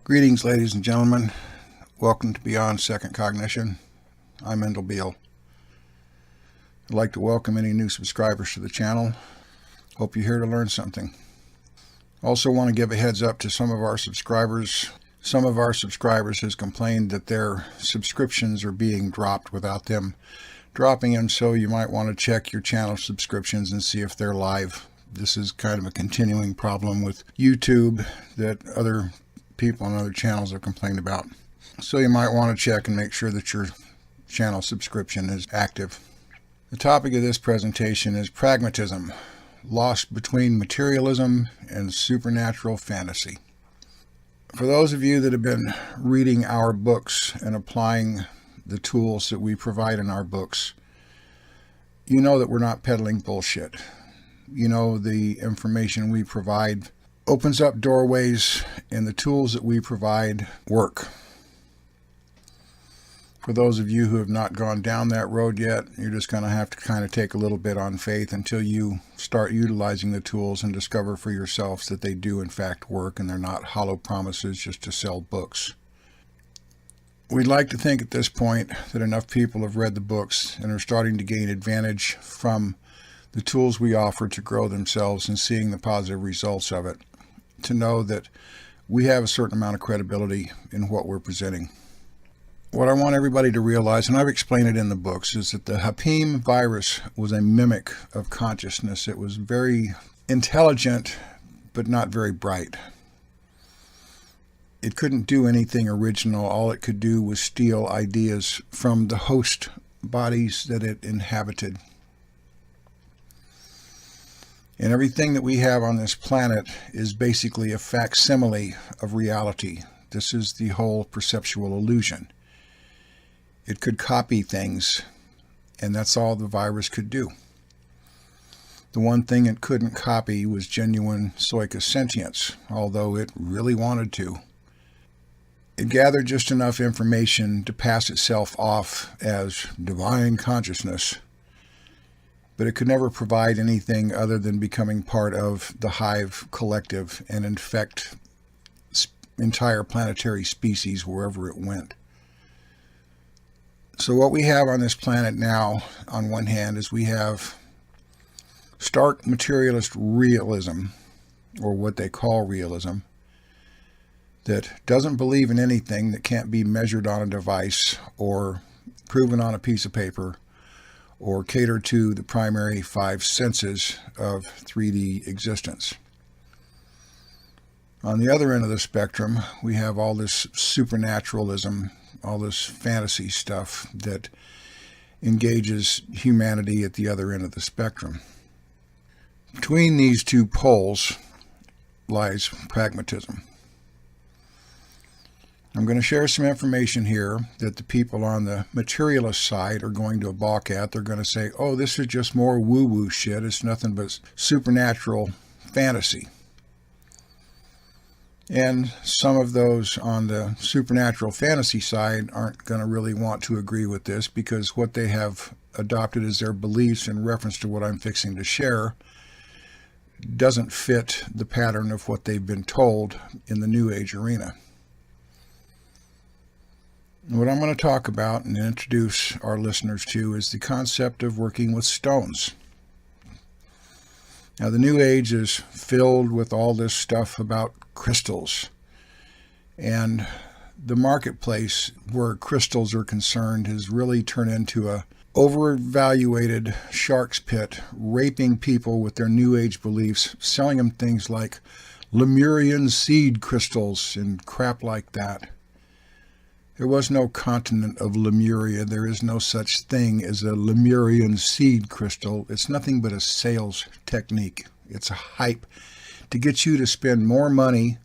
Greetings, ladies and gentlemen. Welcome to Beyond Second Cognition. I'm Beall. I'd like to welcome any new subscribers to the channel. Hope you're here to learn something. Also want to give a heads up to some of our subscribers. Some of our subscribers has complained that their subscriptions are being dropped without them dropping them, so you might want to check your channel subscriptions and see if they're live. This is kind of a continuing problem with YouTube that other people on other channels have complained about. So you might want to check and make sure that your channel subscription is active. The topic of this presentation is pragmatism, lost between materialism and supernatural fantasy. For those of you that have been reading our books and applying the tools that we provide in our books, you know that we're not peddling bullshit. You know the information we provide opens up doorways, and the tools that we provide work. For those of you who have not gone down that road yet, you're just going to have to kind of take a little bit on faith until you start utilizing the tools and discover for yourselves that they do in fact work and they're not hollow promises just to sell books. We'd like to think at this point that enough people have read the books and are starting to gain advantage from the tools we offer to grow themselves and seeing the positive results of it, to know that we have a certain amount of credibility in what we're presenting. What I want everybody to realize, and I've explained it in the books, is that the Hapim virus was a mimic of consciousness. It was very intelligent, but not very bright. It couldn't do anything original. All it could do was steal ideas from the host bodies that it inhabited. And everything that we have on this planet is basically a facsimile of reality. This is the whole perceptual illusion. It could copy things, and that's all the virus could do. The one thing it couldn't copy was genuine psychosentience, although it really wanted to. It gathered just enough information to pass itself off as divine consciousness, but it could never provide anything other than becoming part of the hive collective and infect entire planetary species wherever it went. So what we have on this planet now, on one hand, is we have stark materialist realism, or what they call realism, that doesn't believe in anything that can't be measured on a device or proven on a piece of paper, or cater to the primary five senses of 3D existence. On the other end of the spectrum, we have all this supernaturalism, all this fantasy stuff that engages humanity at the other end of the spectrum. Between these two poles lies pragmatism. I'm going to share some information here that the people on the materialist side are going to balk at. They're going to say, oh, this is just more woo-woo shit. It's nothing but supernatural fantasy. And some of those on the supernatural fantasy side aren't going to really want to agree with this, because what they have adopted as their beliefs in reference to what I'm fixing to share doesn't fit the pattern of what they've been told in the New Age arena. What I'm going to talk about and introduce our listeners to is the concept of working with stones. Now, the New Age is filled with all this stuff about crystals, and the marketplace where crystals are concerned has really turned into a overvaluated shark's pit, raping people with their New Age beliefs, selling them things like Lemurian seed crystals and crap like that. There was no continent of Lemuria. There is no such thing as a Lemurian seed crystal. It's nothing but a sales technique. It's a hype to get you to spend more money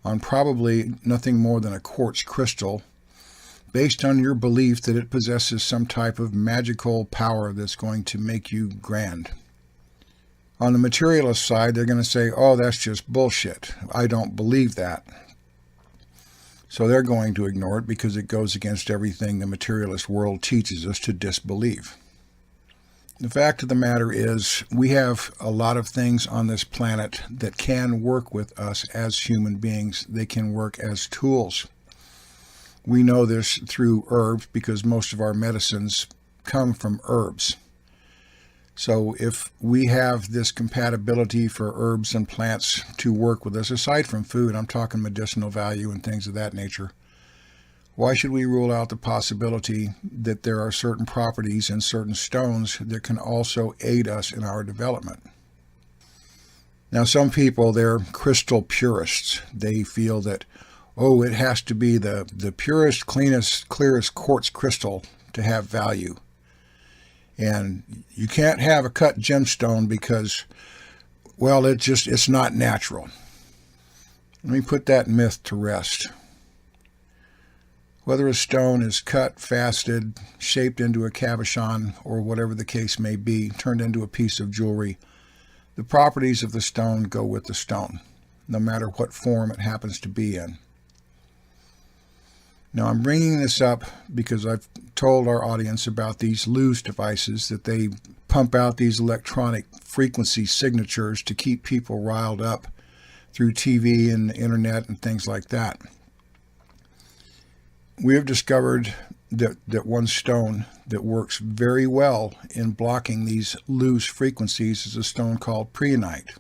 on probably nothing more than a quartz crystal, based on your belief that it possesses some type of magical power that's going to make you grand. On the materialist side, they're going to say, oh, that's just bullshit. I don't believe that. So they're going to ignore it because it goes against everything the materialist world teaches us to disbelieve. The fact of the matter is we have a lot of things on this planet that can work with us as human beings. They can work as tools. We know this through herbs because most of our medicines come from herbs. So if we have this compatibility for herbs and plants to work with us, aside from food, I'm talking medicinal value and things of that nature, why should we rule out the possibility that there are certain properties in certain stones that can also aid us in our development? Now, some people, they're crystal purists. They feel that, oh, it has to be the purest, cleanest, clearest quartz crystal to have value. And you can't have a cut gemstone because, well, it's not natural. Let me put that myth to rest. Whether a stone is cut, faceted, shaped into a cabochon, or whatever the case may be, turned into a piece of jewelry, the properties of the stone go with the stone, no matter what form it happens to be in. Now, I'm bringing this up because I've told our audience about these lose devices, that they pump out these electronic frequency signatures to keep people riled up through TV and the internet and things like that. We have discovered that one stone that works very well in blocking these loose frequencies is a stone called prehnite.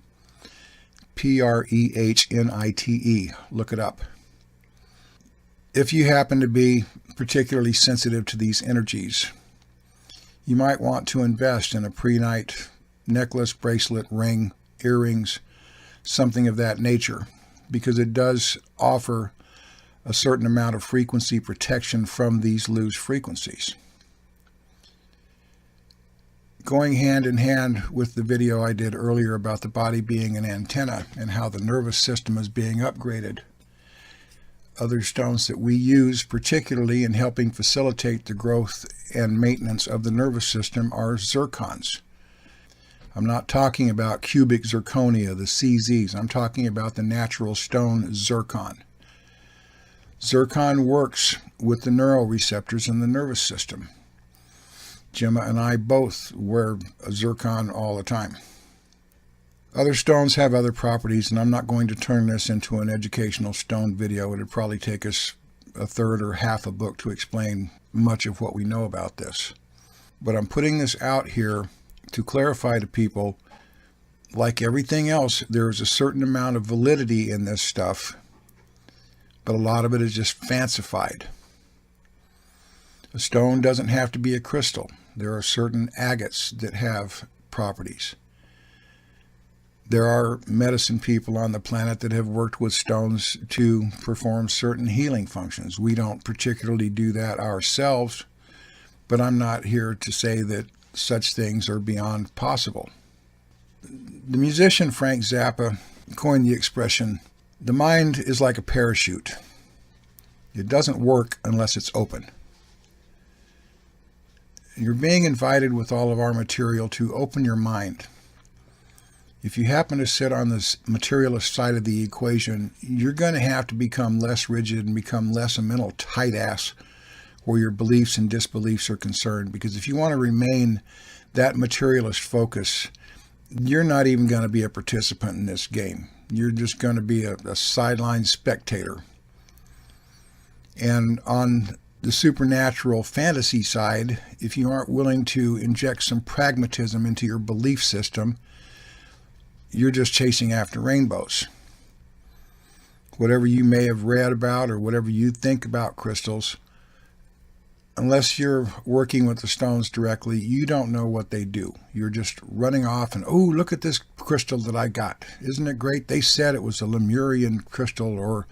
Prehnite. Look it up. If you happen to be particularly sensitive to these energies, you might want to invest in a prehnite necklace, bracelet, ring, earrings, something of that nature, because it does offer a certain amount of frequency protection from these loose frequencies. Going hand in hand with the video I did earlier about the body being an antenna and how the nervous system is being upgraded, other stones that we use, particularly in helping facilitate the growth and maintenance of the nervous system, are zircons. I'm not talking about cubic zirconia, the CZs. I'm talking about the natural stone zircon. Zircon works with the neuroreceptors in the nervous system. Gemma and I both wear a zircon all the time. Other stones have other properties, and I'm not going to turn this into an educational stone video. It would probably take us a third or half a book to explain much of what we know about this. But I'm putting this out here to clarify to people, like everything else, there is a certain amount of validity in this stuff, but a lot of it is just fancified. A stone doesn't have to be a crystal. There are certain agates that have properties. There are medicine people on the planet that have worked with stones to perform certain healing functions. We don't particularly do that ourselves, but I'm not here to say that such things are beyond possible. The musician Frank Zappa coined the expression, "The mind is like a parachute. It doesn't work unless it's open." You're being invited with all of our material to open your mind. If you happen to sit on this materialist side of the equation, you're going to have to become less rigid and become less a mental tight ass where your beliefs and disbeliefs are concerned. Because if you want to remain that materialist focus, you're not even going to be a participant in this game. You're just going to be a sideline spectator. And on the supernatural fantasy side, if you aren't willing to inject some pragmatism into your belief system, you're just chasing after rainbows. Whatever you may have read about or whatever you think about crystals, unless you're working with the stones directly, you don't know what they do. You're just running off and, oh, look at this crystal that I got. Isn't it great? They said it was a Lemurian crystal or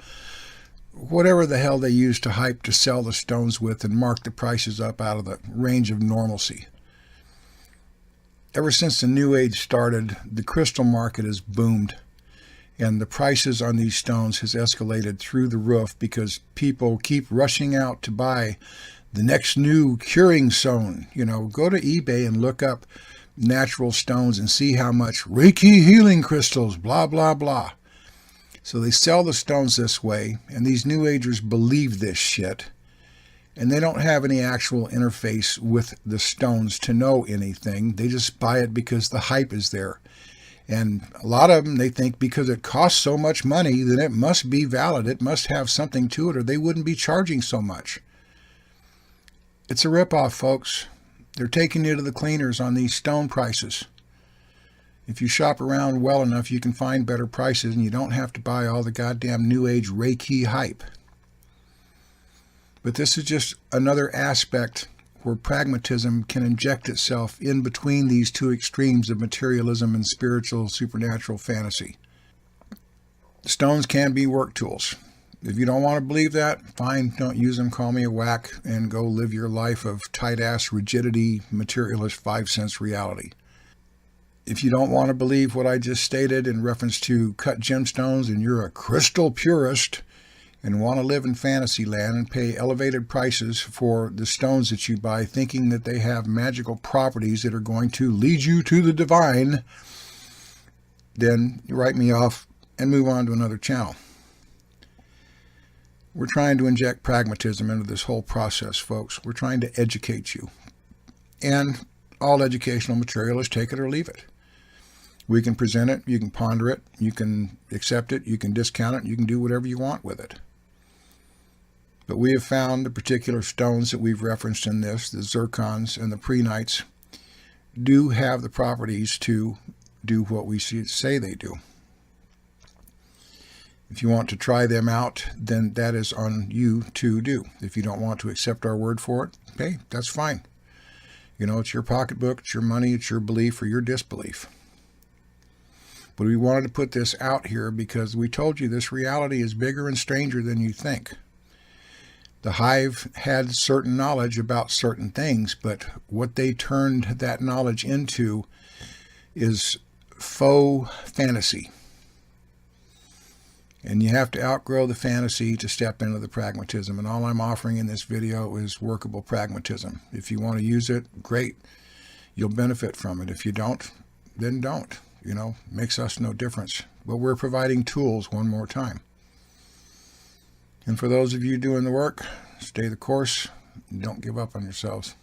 whatever the hell they used to hype to sell the stones with and mark the prices up out of the range of normalcy. Ever since the New Age started, the crystal market has boomed, and the prices on these stones has escalated through the roof because people keep rushing out to buy the next new curing stone. You know, go to eBay and look up natural stones and see how much Reiki healing crystals, blah, blah, blah. So they sell the stones this way, and these New Agers believe this shit. And they don't have any actual interface with the stones to know anything. They just buy it because the hype is there. And a lot of them, they think because it costs so much money, then it must be valid. It must have something to it, or they wouldn't be charging so much. It's a ripoff, folks. They're taking you to the cleaners on these stone prices. If you shop around well enough, you can find better prices, and you don't have to buy all the goddamn New Age Reiki hype. But this is just another aspect where pragmatism can inject itself in between these two extremes of materialism and spiritual, supernatural fantasy. Stones can be work tools. If you don't want to believe that, fine, don't use them, call me a whack, and go live your life of tight-ass rigidity, materialist 5 cents reality. If you don't want to believe what I just stated in reference to cut gemstones and you're a crystal purist and want to live in fantasy land and pay elevated prices for the stones that you buy, thinking that they have magical properties that are going to lead you to the divine, then you write me off and move on to another channel. We're trying to inject pragmatism into this whole process, folks. We're trying to educate you. And all educational material is take it or leave it. We can present it, you can ponder it, you can accept it, you can discount it, you can do whatever you want with it. But we have found the particular stones that we've referenced in this, the zircons and the prenites, do have the properties to do what we say they do. If you want to try them out, then that is on you to do. If you don't want to accept our word for it, hey, that's fine. You know, it's your pocketbook, it's your money, it's your belief or your disbelief. But we wanted to put this out here because we told you this reality is bigger and stranger than you think. The hive had certain knowledge about certain things, but what they turned that knowledge into is faux fantasy. And you have to outgrow the fantasy to step into the pragmatism. And all I'm offering in this video is workable pragmatism. If you want to use it, great. You'll benefit from it. If you don't, then don't. You know, makes us no difference. But we're providing tools one more time. And for those of you doing the work, stay the course. Don't give up on yourselves.